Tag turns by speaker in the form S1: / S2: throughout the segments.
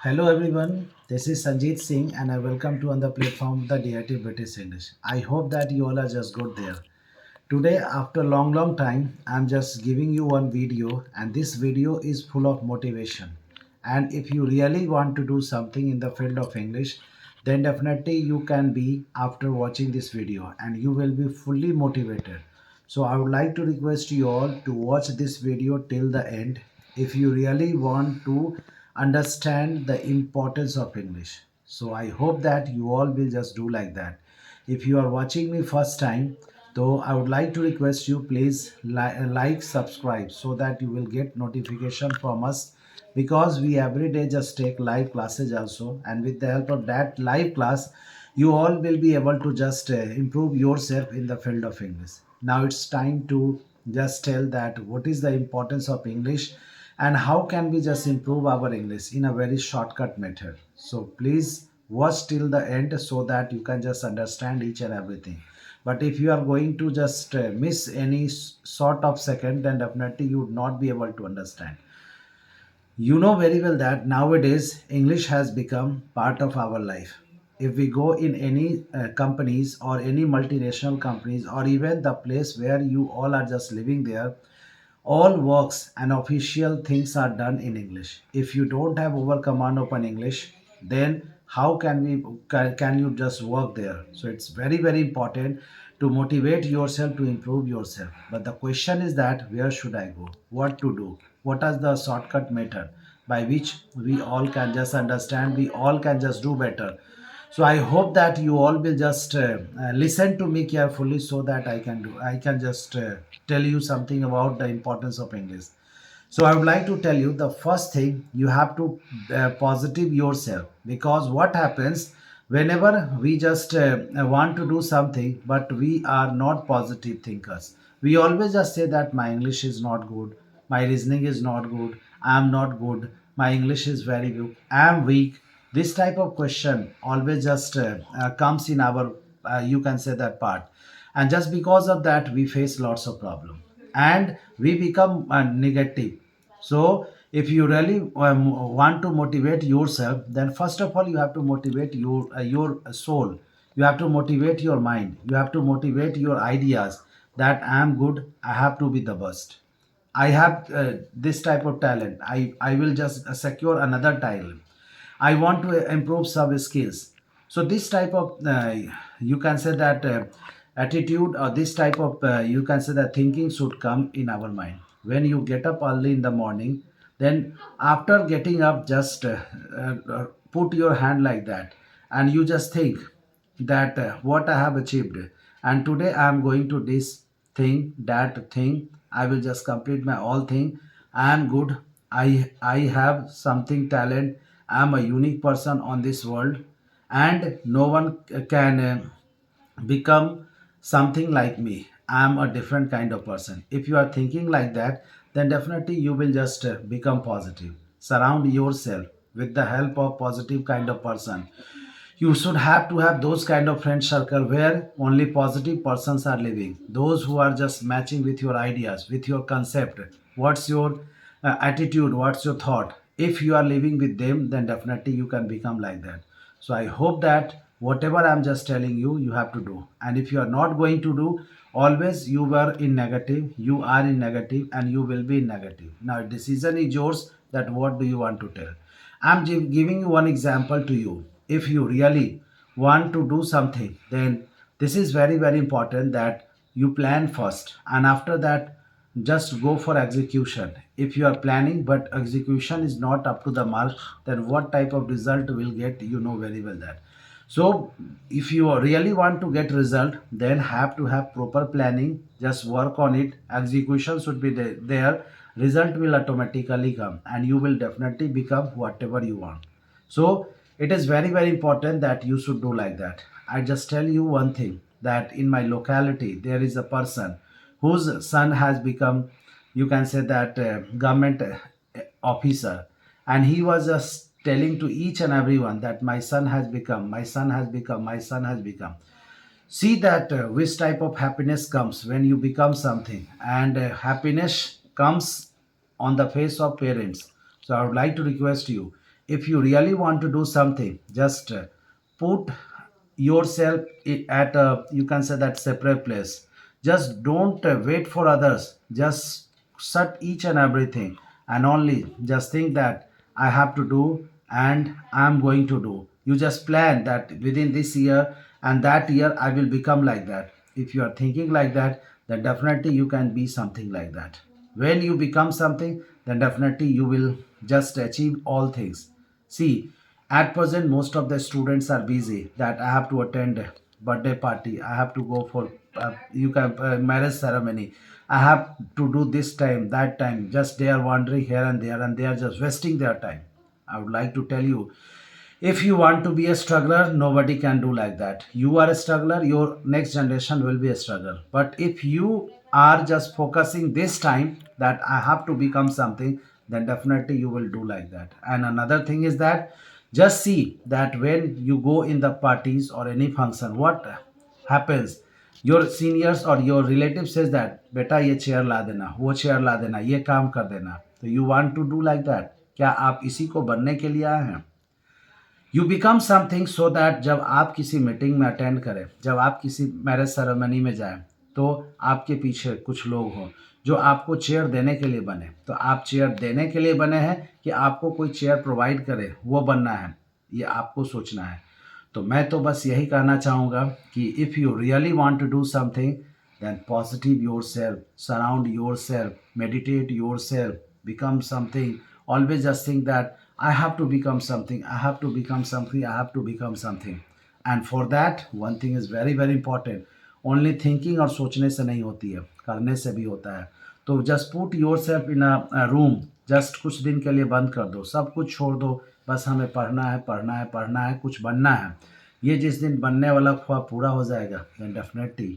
S1: Hello everyone, this is Sanjeet Singh and I welcome to on the platform the DIT British English. I hope that you all are just good there. Today after long time I'm just giving you one video and this video is full of motivation. And if you really want to do something in the field of English, then definitely you can be after watching this video and you will be fully motivated. So I would like to request you all to watch this video till the end if you really want to understand the importance of English. So I hope that you all will just do like that. If you are watching me first time, though I would like to request you please like, subscribe so that you will get notification from us because we every day just take live classes also, and with the help of that live class you all will be able to just improve yourself in the field of English. Now it's time to just tell that what is the importance of English and how can we just improve our English in a very shortcut method. So please watch till the end so that you can just understand each and everything. But if you are going to just miss any sort of second, then definitely you would not be able to understand. You know very well that nowadays English has become part of our life. If we go in any companies or any multinational companies or even the place where you all are just living there, all works and official things are done in English. If you don't have over command open English, then how can you just work there? So it's very important to motivate yourself to improve yourself. But the question is that where should I go? What to do? What is the shortcut method by which we all can just understand, we all can just do better? So I hope that you all will just listen to me carefully so that I can just tell you something about the importance of English. So I would like to tell you the first thing you have to positive yourself, because what happens whenever we just want to do something but we are not positive thinkers, we always just say that my English is not good, my reasoning is not good, I am not good, my English is very weak, I am weak. This type of question always just comes in our you can say that part, and just because of that we face lots of problem and we become negative. So if you really want to motivate yourself, then first of all you have to motivate your soul, you have to motivate your mind, you have to motivate your ideas that I am good, I have to be the best, I have this type of talent. I will just secure another title. I want to improve some skills. So this type of you can say that attitude or this type of you can say that thinking should come in our mind. When you get up early in the morning, then after getting up, just put your hand like that, and you just think that what I have achieved, and today I am going to this thing, that thing. I will just complete my all thing. I am good. I have something talent. I am a unique person on this world, and no one can become something like me. I am a different kind of person. If you are thinking like that, then definitely you will just become positive. Surround yourself with the help of positive kind of person. You should have to have those kind of friend circle where only positive persons are living, those who are just matching with your ideas, with your concept, what's your attitude, what's your thought. If you are living with them, then definitely you can become like that. So I hope that whatever I'm just telling you, you have to do, and if you are not going to do, always you were in negative, you are in negative, and you will be in negative. Now decision is yours, that what do you want to tell. I'm giving you one example to you. If you really want to do something, then this is very important that you plan first, and after that just go for execution. If you are planning but execution is not up to the mark, then what type of result will get, you know very well that. So if you really want to get result, then have to have proper planning, just work on it, execution should be there, result will automatically come and you will definitely become whatever you want. So it is very important that you should do like that. I just tell you one thing, that in my locality there is a person whose son has become, you can say that government officer, and he was just telling to each and everyone that my son has become, my son has become, my son has become. See that which type of happiness comes when you become something, and happiness comes on the face of parents. So I would like to request you, if you really want to do something, just put yourself at a, you can say, that separate place. Just don't wait for others. Just shut each and everything, and only just think that I have to do and I'm going to do. You just plan that within this year and that year I will become like that. If you are thinking like that, then definitely you can be something like that. When you become something, then definitely you will just achieve all things. See, at present, most of the students are busy that I have to attend a birthday party, I have to go for you can marriage ceremony, I have to do this time, that time. Just they are wandering here and there, and they are just wasting their time. I would like to tell you, if you want to be a struggler, nobody can do like that. You are a struggler, your next generation will be a struggler. But if you are just focusing this time that I have to become something, then definitely you will do like that. And another thing is that just see that when you go in the parties or any function, what happens, your seniors or your relatives says that beta ye chair la dena, wo chair la dena, ye काम कर देना. तो you want to do like that? क्या आप इसी को बनने के लिए आए हैं? You become something so that जब आप किसी मीटिंग में अटेंड करें, जब आप किसी मैरिज सेरेमनी में जाएं, तो आपके पीछे कुछ लोग हों जो आपको चेयर देने के लिए बने. तो आप चेयर देने के लिए बने हैं कि आपको कोई चेयर प्रोवाइड करे, वो बनना है, ये आपको सोचना है. तो मैं तो बस यही कहना चाहूँगा कि if you really want to do something, then positive yourself, surround yourself, meditate yourself, become something. Always just think that I have to become something, I have to become something, I have to become something. And for that, one thing is very very important. Only thinking और सोचने से नहीं होती है, करने से भी होता है. तो just put yourself in a room, just कुछ दिन के लिए बंद कर दो, सब कुछ छोड़ दो. बस हमें पढ़ना है, पढ़ना है, पढ़ना है, कुछ बनना है. ये जिस दिन बनने वाला ख्वाब पूरा हो जाएगा, then definitely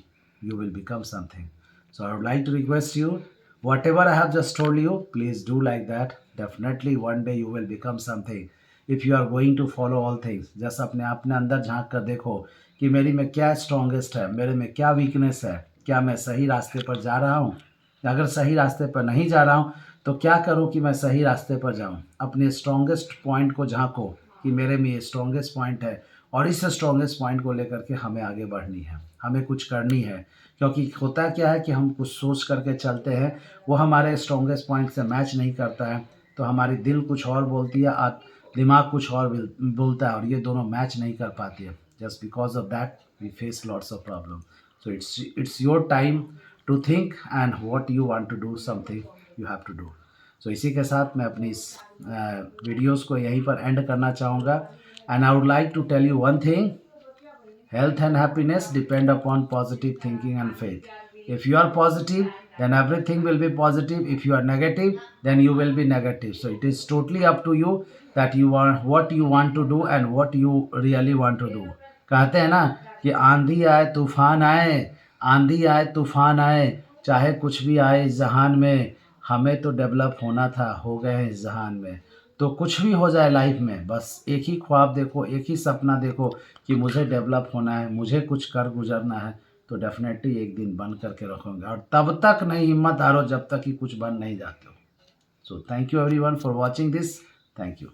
S1: you will become something. So I would like to request you, whatever I have just told you, please do like that. Definitely one day you will become something. If you are going to follow all things, just अपने अंदर झांक कर देखो कि मेरी में क्या strongest है, मेरे में क्या वीकनेस है, क्या मैं सही रास्ते पर जा रहा हूँ. अगर सही रास्ते पर नहीं जा रहा हूँ, तो क्या करूँ कि मैं सही रास्ते पर जाऊँ. अपने स्ट्रॉन्गेस्ट पॉइंट को झांको कि मेरे में ये स्ट्रॉन्गेस्ट पॉइंट है, और इस स्ट्रॉन्गेस्ट पॉइंट को लेकर के हमें आगे बढ़नी है, हमें कुछ करनी है. क्योंकि होता क्या है कि हम कुछ सोच करके चलते हैं, वो हमारे स्ट्रॉन्गेस्ट पॉइंट से मैच नहीं करता है, तो हमारी दिल कुछ और बोलती है और दिमाग कुछ और बोलता है, और ये दोनों मैच नहीं कर पाती है. Just because of that we face lots of problem. So it's your time to think, and what you want to do something you have to do. So इसी के साथ मैं अपनी इस वीडियोज़ को यहीं पर एंड करना चाहूँगा. And I would like to tell you one thing. Health and happiness depend upon positive thinking and faith. If you are positive, then everything will be positive. If you are negative, then you will be negative. So it is totally up to you that you want what you want to do and what you really want to do. कहते हैं ना कि आंधी आए तूफान आए, आंधी आए तूफान आए, चाहे कुछ भी आए इस जहान में, हमें तो डेवलप होना था, हो गए हैं इस जहान में. तो कुछ भी हो जाए लाइफ में, बस एक ही ख्वाब देखो, एक ही सपना देखो कि मुझे डेवलप होना है, मुझे कुछ कर गुजरना है. तो डेफिनेटली एक दिन बन करके रखोगे, और तब तक नहीं हिम्मत हारो जब तक कि कुछ बन नहीं जाते हो. So thank you everyone for watching this. Thank you.